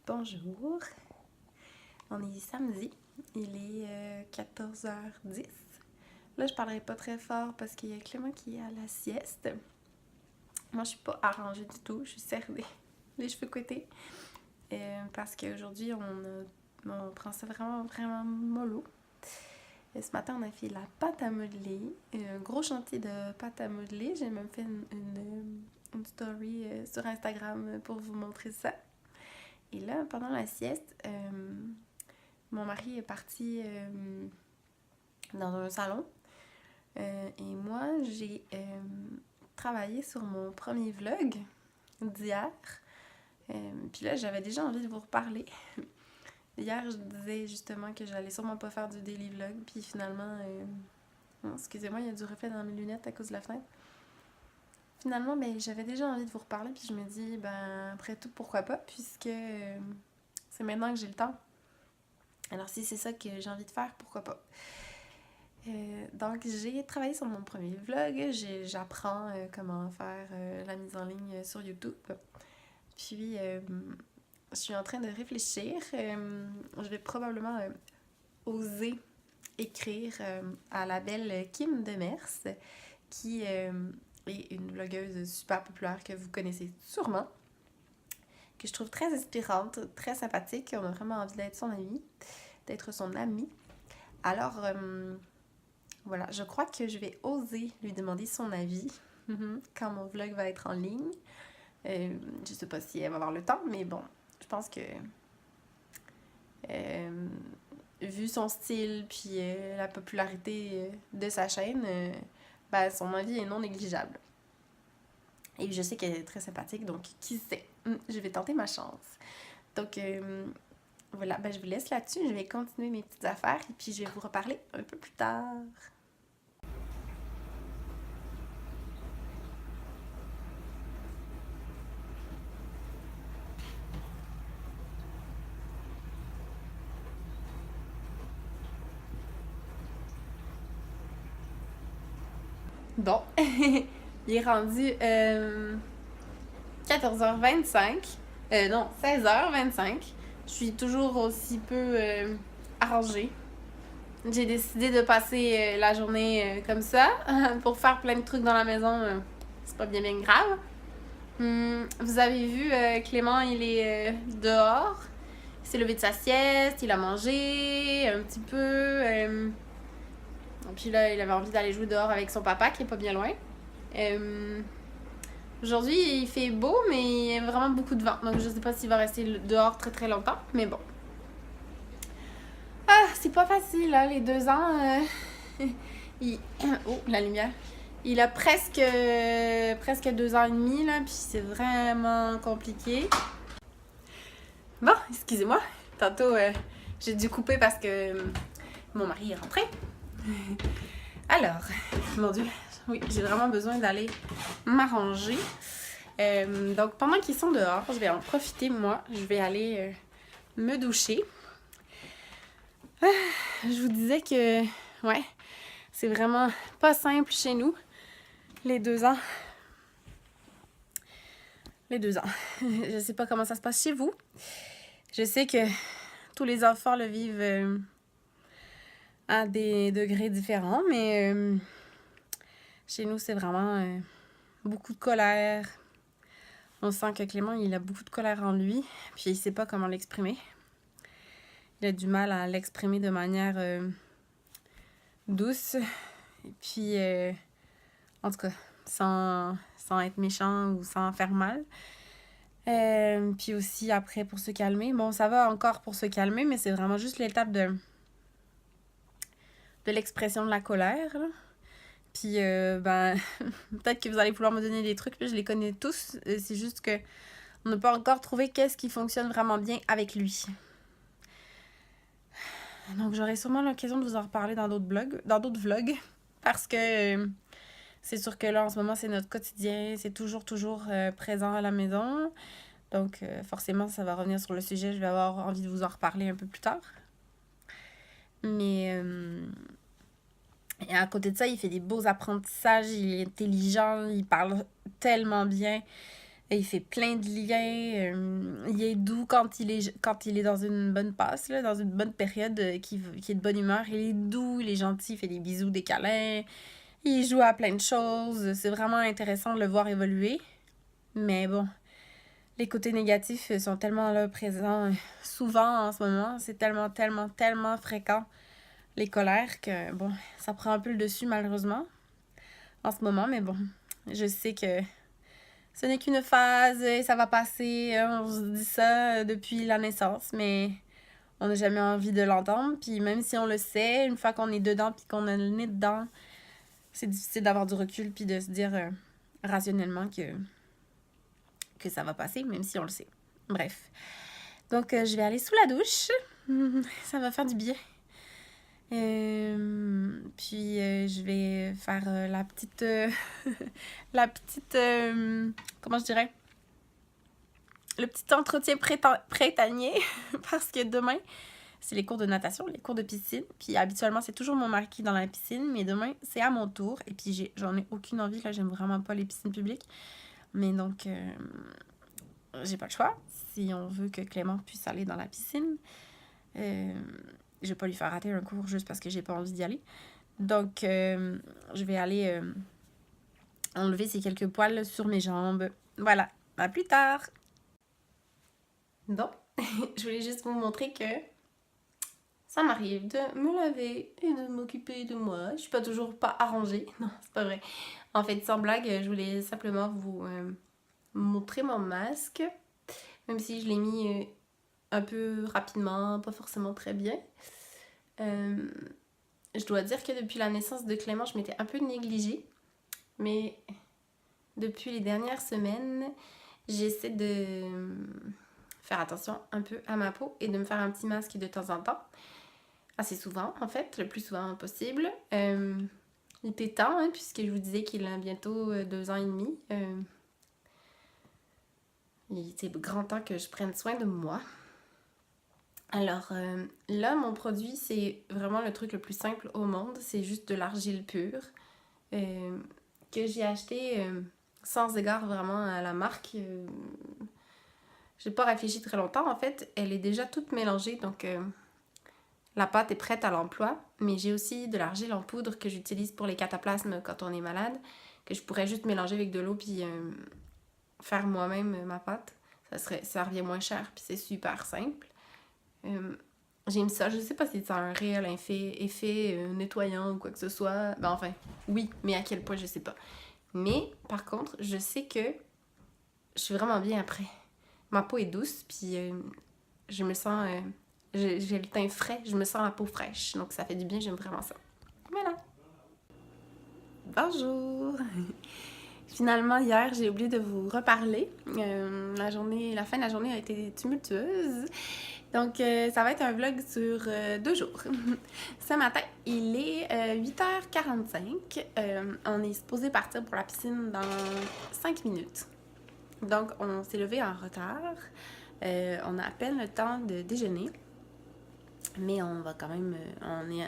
Bonjour, on est samedi, il est 14h10. Là, je parlerai pas très fort parce qu'il y a Clément qui est à la sieste. Moi, je suis pas arrangée du tout, je suis serrée, les cheveux couettés. Parce qu'aujourd'hui, on prend ça vraiment mollo. Et ce matin, on a fait la pâte à modeler, un gros chantier de pâte à modeler. J'ai même fait une story sur Instagram pour vous montrer ça. Et là, pendant la sieste, mon mari est parti dans un salon et moi, j'ai travaillé sur mon premier vlog d'hier. Puis là, j'avais déjà envie de vous reparler. Hier, je disais justement que j'allais sûrement pas faire du daily vlog, puis finalement, excusez-moi, il y a du reflet dans mes lunettes à cause de la fenêtre. Finalement, ben, j'avais déjà envie de vous reparler, puis je me dis, ben, après tout, pourquoi pas, puisque c'est maintenant que j'ai le temps. Alors, si c'est ça que j'ai envie de faire, pourquoi pas. Donc, j'ai travaillé sur mon premier vlog. J'apprends comment faire la mise en ligne sur YouTube. Puis, je suis en train de réfléchir. Je vais probablement oser écrire à la belle Kim Demers, qui est une vlogueuse super populaire que vous connaissez sûrement, que je trouve très inspirante, très sympathique. On a vraiment envie d'être son amie, d'être son amie. Alors, voilà, je crois que je vais oser lui demander son avis quand mon vlog va être en ligne. Je sais pas si elle va avoir le temps, mais bon, je pense que vu son style puis la popularité de sa chaîne, ben, son avis est non négligeable. Et je sais qu'elle est très sympathique, donc qui sait, je vais tenter ma chance. Donc voilà, ben, je vous laisse là-dessus, je vais continuer mes petites affaires et puis je vais vous reparler un peu plus tard. Bon, il est rendu 14h25. Non, 16h25. Je suis toujours aussi peu arrangée. J'ai décidé de passer la journée comme ça pour faire plein de trucs dans la maison. C'est pas bien grave. Vous avez vu, Clément, il est dehors. Il s'est levé de sa sieste, il a mangé un petit peu. Puis là, il avait envie d'aller jouer dehors avec son papa qui est pas bien loin. Aujourd'hui, il fait beau, mais il y a vraiment beaucoup de vent. Donc, je sais pas s'il va rester dehors très très longtemps, mais bon. Ah, c'est pas facile, là, les 2 ans. Oh, la lumière. Il a presque 2 ans et demi, là, puis c'est vraiment compliqué. Bon, excusez-moi. Tantôt, j'ai dû couper parce que mon mari est rentré. Alors, mon Dieu, oui, j'ai vraiment besoin d'aller m'arranger. Donc, pendant qu'ils sont dehors, je vais en profiter, moi. Je vais aller me doucher. Je vous disais que, ouais, c'est vraiment pas simple chez nous, les 2 ans. Les 2 ans. Je sais pas comment ça se passe chez vous. Je sais que tous les enfants le vivent à des degrés différents, mais chez nous, c'est vraiment beaucoup de colère. On sent que Clément, il a beaucoup de colère en lui, puis il sait pas comment l'exprimer. Il a du mal à l'exprimer de manière douce, et puis, en tout cas, sans être méchant ou sans faire mal. Puis aussi, après, pour se calmer. Bon, ça va encore pour se calmer, mais c'est vraiment juste l'étape de l'expression de la colère, là. Puis, ben, peut-être que vous allez pouvoir me donner des trucs, puis je les connais tous. C'est juste que on n'a pas encore trouvé qu'est-ce qui fonctionne vraiment bien avec lui. Donc, j'aurai sûrement l'occasion de vous en reparler dans d'autres vlogs, parce que c'est sûr que là, en ce moment, c'est notre quotidien, c'est toujours présent à la maison. Donc, forcément, ça va revenir sur le sujet, je vais avoir envie de vous en reparler un peu plus tard. Mais et à côté de ça, il fait des beaux apprentissages, il est intelligent, il parle tellement bien. Et il fait plein de liens. Il est doux quand il est dans une bonne passe, là, dans une bonne période, qui est de bonne humeur. Il est doux, il est gentil, il fait des bisous, des câlins. Il joue à plein de choses. C'est vraiment intéressant de le voir évoluer. Mais bon, les côtés négatifs sont tellement là présents souvent en ce moment. C'est tellement, tellement, tellement fréquent, les colères, que bon, ça prend un peu le dessus malheureusement en ce moment. Mais bon, je sais que ce n'est qu'une phase et ça va passer. On se dit ça depuis la naissance, mais on n'a jamais envie de l'entendre. Puis même si on le sait, une fois qu'on est dedans puis qu'on a le nez dedans, c'est difficile d'avoir du recul puis de se dire rationnellement que ça va passer, même si on le sait. Bref. Donc, je vais aller sous la douche. Ça va faire du bien. Puis, je vais faire la petite... comment je dirais? Le petit entretien printanier. Parce que demain, c'est les cours de natation, les cours de piscine. Puis, habituellement, c'est toujours mon mari qui est dans la piscine. Mais demain, c'est à mon tour. Et puis, j'en ai aucune envie. Là, j'aime vraiment pas les piscines publiques. Mais donc... j'ai pas le choix. Si on veut que Clément puisse aller dans la piscine, je vais pas lui faire rater un cours juste parce que j'ai pas envie d'y aller. Donc, je vais aller enlever ces quelques poils sur mes jambes. Voilà, à plus tard! Donc, je voulais juste vous montrer que ça m'arrive de me laver et de m'occuper de moi. Je suis pas toujours pas arrangée. Non, c'est pas vrai. En fait, sans blague, je voulais simplement vous... montrer mon masque, même si je l'ai mis un peu rapidement, pas forcément très bien. Je dois dire que depuis la naissance de Clément, je m'étais un peu négligée, mais depuis les dernières semaines, j'essaie de faire attention un peu à ma peau et de me faire un petit masque de temps en temps. Assez souvent, en fait, le plus souvent possible. Il était temps, hein, puisque je vous disais qu'il a bientôt 2 ans et demi. Il était grand temps que je prenne soin de moi. Alors là, mon produit, c'est vraiment le truc le plus simple au monde. C'est juste de l'argile pure que j'ai acheté sans égard vraiment à la marque. J'ai pas réfléchi très longtemps. En fait, elle est déjà toute mélangée, donc la pâte est prête à l'emploi. Mais j'ai aussi de l'argile en poudre que j'utilise pour les cataplasmes quand on est malade, que je pourrais juste mélanger avec de l'eau puis faire moi-même ma pâte. Ça revient moins cher, puis c'est super simple. J'aime ça. Je sais pas si c'est un réel effet nettoyant ou quoi que ce soit. Ben enfin, oui, mais à quel point, je sais pas. Mais, par contre, je sais que je suis vraiment bien après. Ma peau est douce, puis je me sens... j'ai le teint frais, je me sens la peau fraîche. Donc ça fait du bien, j'aime vraiment ça. Voilà. Bonjour! Finalement, hier, j'ai oublié de vous reparler. La fin de la journée a été tumultueuse. Donc, ça va être un vlog sur 2 jours. Ce matin, il est 8h45. On est supposé partir pour la piscine dans 5 minutes. Donc, on s'est levé en retard. On a à peine le temps de déjeuner. Mais on va quand même...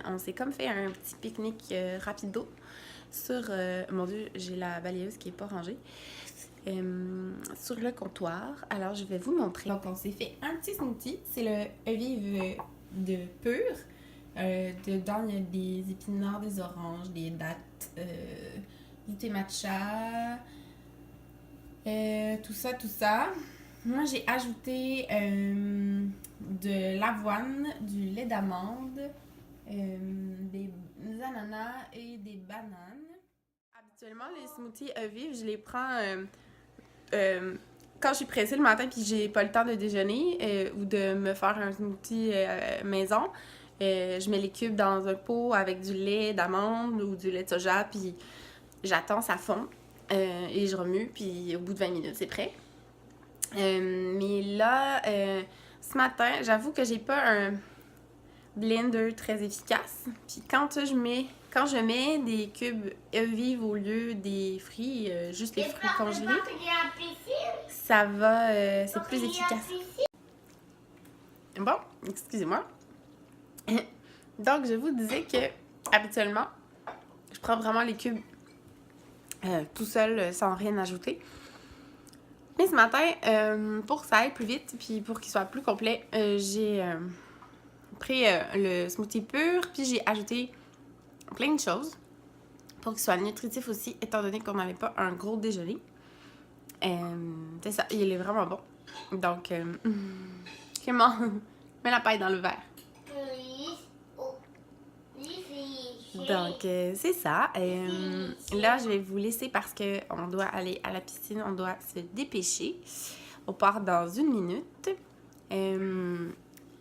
on s'est comme fait un petit pique-nique rapido sur... mon Dieu, j'ai la balayeuse qui n'est pas rangée. Sur le comptoir. Alors, je vais vous montrer. Donc, on s'est fait un petit smoothie. C'est le Evive de pur. Dedans, il y a des épinards, des oranges, des dattes, du thé matcha, tout ça. Moi, j'ai ajouté de l'avoine, du lait d'amande, des ananas et des bananes. Habituellement, les smoothies Evive, je les prends... quand je suis pressée le matin puis j'ai pas le temps de déjeuner ou de me faire un smoothie maison, je mets les cubes dans un pot avec du lait d'amande ou du lait de soja puis j'attends ça fond et je remue puis au bout de 20 minutes c'est prêt. Mais là, ce matin, j'avoue que j'ai pas un blender très efficace. Puis quand je mets des cubes Evive au lieu des fruits, juste les fruits congelés, ça va, c'est plus efficace. Bon, excusez-moi. Donc, je vous disais que habituellement, je prends vraiment les cubes tout seul, sans rien ajouter. Mais ce matin, pour que ça aille plus vite, puis pour qu'il soit plus complet, j'ai pris le smoothie pur, puis j'ai ajouté plein de choses pour qu'il soit nutritif aussi, étant donné qu'on n'avait pas un gros déjeuner. C'est ça, il est vraiment bon. Donc, Clément, mets la paille dans le verre. Donc, c'est ça. Là, je vais vous laisser parce qu'on doit aller à la piscine, on doit se dépêcher. On part dans 1 minute.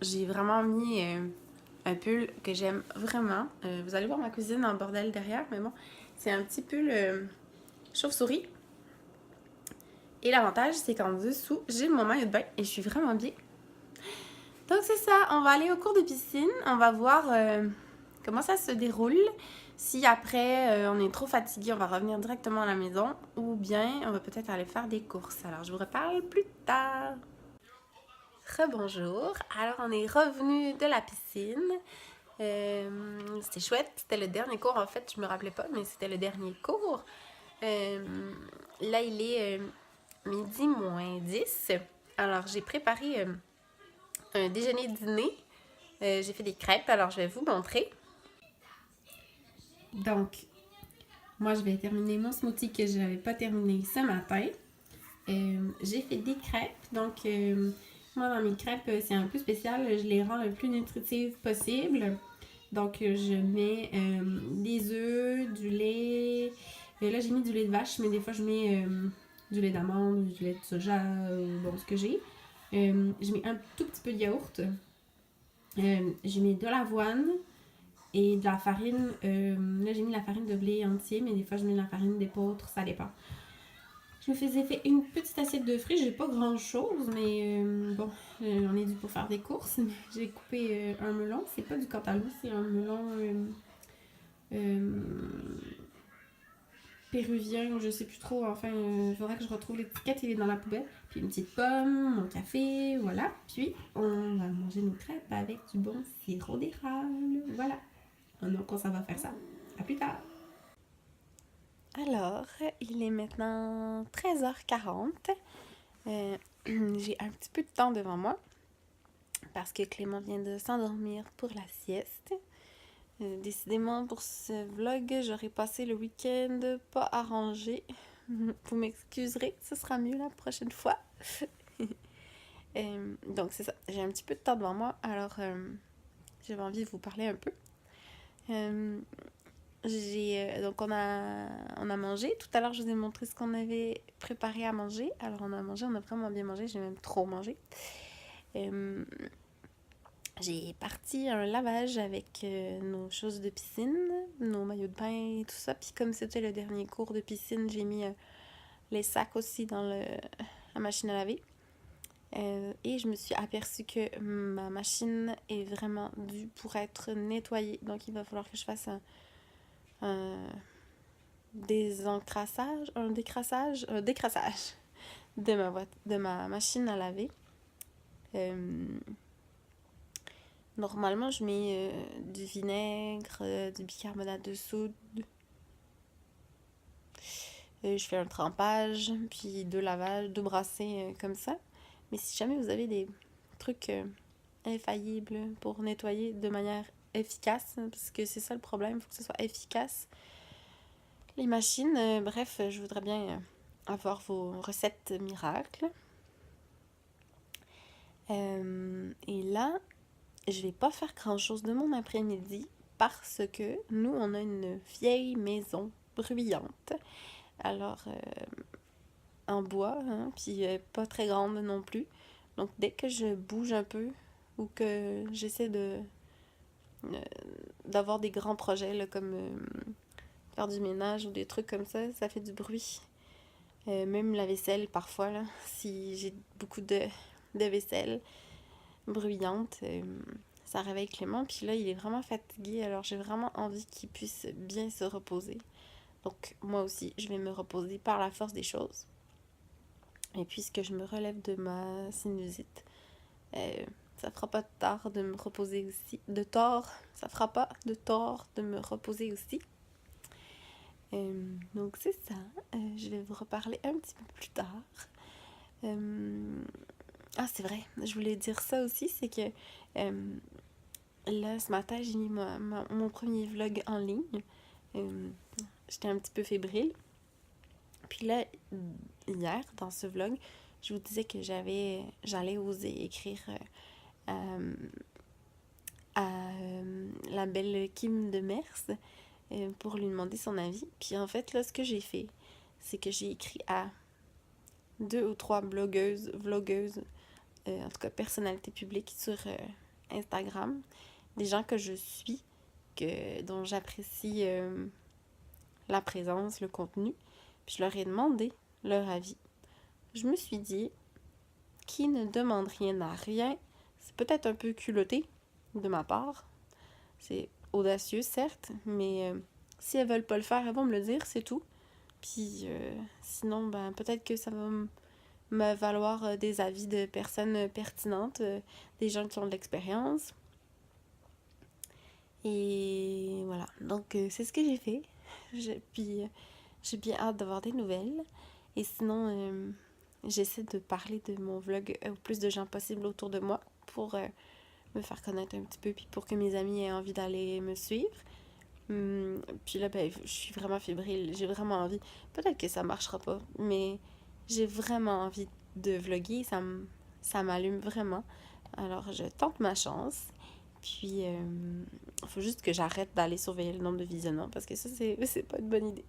J'ai vraiment mis un pull que j'aime vraiment. Vous allez voir ma cousine en bordel derrière, mais bon, c'est un petit pull chauve-souris. Et l'avantage, c'est qu'en dessous, j'ai mon maillot de bain et je suis vraiment bien. Donc, c'est ça. On va aller au cours de piscine. On va voir comment ça se déroule. Si après, on est trop fatigué, on va revenir directement à la maison. Ou bien, on va peut-être aller faire des courses. Alors, je vous reparle plus tard. Rebonjour. Alors, on est revenu de la piscine. C'était chouette. C'était le dernier cours. En fait, je me rappelais pas, mais c'était le dernier cours. Là, il est midi moins 10. Alors, j'ai préparé un déjeuner-dîner. J'ai fait des crêpes, alors je vais vous montrer. Donc, moi, je vais terminer mon smoothie que je n'avais pas terminé ce matin. J'ai fait des crêpes. Donc, moi, dans mes crêpes, c'est un peu spécial. Je les rends le plus nutritives possible. Donc, je mets des œufs, du lait. Là, j'ai mis du lait de vache, mais des fois, je mets du lait d'amande, du lait de soja, bon, ce que j'ai. Je mets un tout petit peu de yaourt. Je mets de l'avoine et de la farine. Là, j'ai mis la farine de blé entier, mais des fois, je mets de la farine d'épeautre, ça dépend. Je me faisais fait une petite assiette de fruits. J'ai pas grand chose, mais bon, on est dû pour faire des courses. J'ai coupé un melon. C'est pas du cantaloupe, c'est un melon péruvien ou je sais plus trop. Enfin, il faudrait que je retrouve l'étiquette. Il est dans la poubelle. Puis une petite pomme, mon café, voilà. Puis on va manger nos crêpes avec du bon sirop d'érable. Voilà. Donc on s'en va faire ça. À plus tard. Alors, il est maintenant 13h40. J'ai un petit peu de temps devant moi parce que Clément vient de s'endormir pour la sieste. Décidément, pour ce vlog, j'aurais passé le week-end pas arrangé. Vous m'excuserez, ce sera mieux la prochaine fois. Donc, c'est ça. J'ai un petit peu de temps devant moi, alors j'avais envie de vous parler un peu. Donc on a mangé. Tout à l'heure, je vous ai montré ce qu'on avait préparé à manger. Alors, on a mangé, on a vraiment bien mangé. J'ai même trop mangé. J'ai parti un lavage avec nos choses de piscine, nos maillots de bain et tout ça. Puis comme c'était le dernier cours de piscine, j'ai mis les sacs aussi dans la machine à laver. Et je me suis aperçue que ma machine est vraiment due pour être nettoyée. Donc il va falloir que je fasse un décrassage de ma machine à laver. Normalement, je mets du vinaigre, du bicarbonate de soude. Je fais un trempage, puis 2 lavages, 2 brassées comme ça. Mais si jamais vous avez des trucs infaillibles pour nettoyer de manière efficace, parce que c'est ça le problème, il faut que ce soit efficace. Les machines, bref, je voudrais bien avoir vos recettes miracles. Et là, je vais pas faire grand chose de mon après-midi parce que nous, on a une vieille maison bruyante. Alors, en bois, hein, puis pas très grande non plus. Donc, dès que je bouge un peu ou que j'essaie d'avoir des grands projets, là, comme faire du ménage ou des trucs comme ça fait du bruit. Même la vaisselle, parfois, là, si j'ai beaucoup de vaisselle bruyante, ça réveille Clément. Puis là, il est vraiment fatigué, alors j'ai vraiment envie qu'il puisse bien se reposer. Donc, moi aussi, je vais me reposer par la force des choses. Et puisque je me relève de ma sinusite, ça fera pas de tort de me reposer aussi. Ça fera pas de tort de me reposer aussi. Donc c'est ça. Je vais vous reparler un petit peu plus tard. Ah, c'est vrai, je voulais dire ça aussi, c'est que là, ce matin, j'ai mis mon premier vlog en ligne. J'étais un petit peu fébrile. Puis là, hier, dans ce vlog, je vous disais que j'allais oser écrire à la belle Kim Demers pour lui demander son avis. Puis en fait, là, ce que j'ai fait, c'est que j'ai écrit à 2 ou 3 vlogueuses, en tout cas personnalités publiques sur Instagram, des gens que je suis, dont j'apprécie la présence, le contenu. Puis je leur ai demandé leur avis. Je me suis dit, qui ne demande rien à rien, c'est peut-être un peu culotté de ma part. C'est audacieux, certes, mais si elles veulent pas le faire, elles vont me le dire, c'est tout. Puis sinon, ben peut-être que ça va me valoir des avis de personnes pertinentes, des gens qui ont de l'expérience. Et voilà, donc c'est ce que j'ai fait. Puis j'ai bien hâte d'avoir des nouvelles. Et sinon, j'essaie de parler de mon vlog au plus de gens possible autour de moi pour me faire connaître un petit peu, puis pour que mes amis aient envie d'aller me suivre. Puis là, ben, je suis vraiment fébrile, j'ai vraiment envie. Peut-être que ça marchera pas, mais j'ai vraiment envie de vlogger, ça m'allume vraiment. Alors, je tente ma chance. Puis, il faut juste que j'arrête d'aller surveiller le nombre de visionnements parce que ça, c'est pas une bonne idée.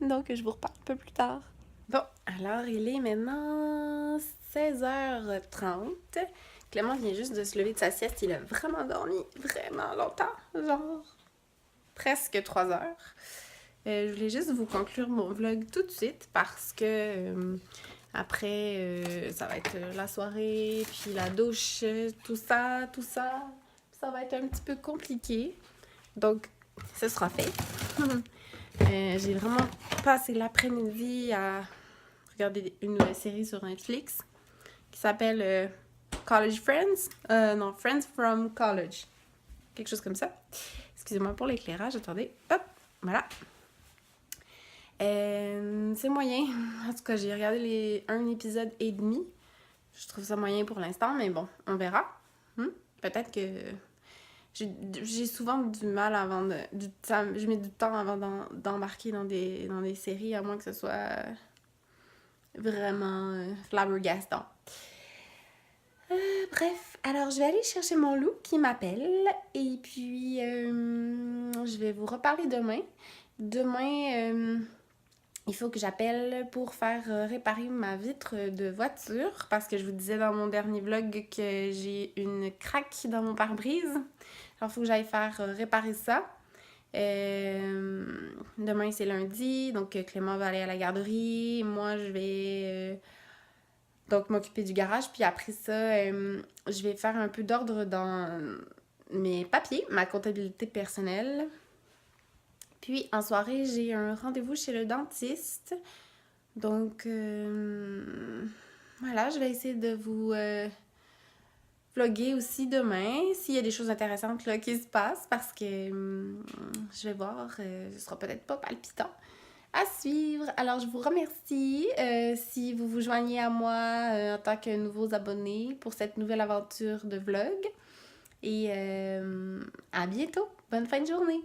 Donc, je vous reparle un peu plus tard. Bon, alors il est maintenant 16h30. Clément vient juste de se lever de sa sieste. Il a vraiment dormi vraiment longtemps, genre presque 3 heures. Je voulais juste vous conclure mon vlog tout de suite parce que après, ça va être la soirée, puis la douche, tout ça. Ça va être un petit peu compliqué. Donc, ce sera fait. J'ai vraiment passé l'après-midi à regarder une nouvelle série sur Netflix qui s'appelle College Friends. Non, Friends from College. Quelque chose comme ça. Excusez-moi pour l'éclairage, attendez. Hop, voilà. C'est moyen. En tout cas, j'ai regardé un épisode et demi. Je trouve ça moyen pour l'instant, mais bon, on verra. Peut-être que j'ai souvent du mal avant je mets du temps avant d'embarquer dans des séries, à moins que ce soit vraiment flabbergastant. Bref, alors je vais aller chercher mon loup qui m'appelle et puis je vais vous reparler demain. Demain, il faut que j'appelle pour faire réparer ma vitre de voiture parce que je vous disais dans mon dernier vlog que j'ai une craque dans mon pare-brise. Alors, il faut que j'aille faire réparer ça. Demain, c'est lundi, donc Clément va aller à la garderie. Moi, je vais donc m'occuper du garage. Puis après ça, je vais faire un peu d'ordre dans mes papiers, ma comptabilité personnelle. Puis en soirée, j'ai un rendez-vous chez le dentiste. Donc, voilà, je vais essayer de vous vlogger aussi demain s'il y a des choses intéressantes là, qui se passent parce que je vais voir, ce sera peut-être pas palpitant à suivre. Alors, je vous remercie si vous vous joignez à moi en tant que nouveaux abonnés pour cette nouvelle aventure de vlog. Et à bientôt. Bonne fin de journée.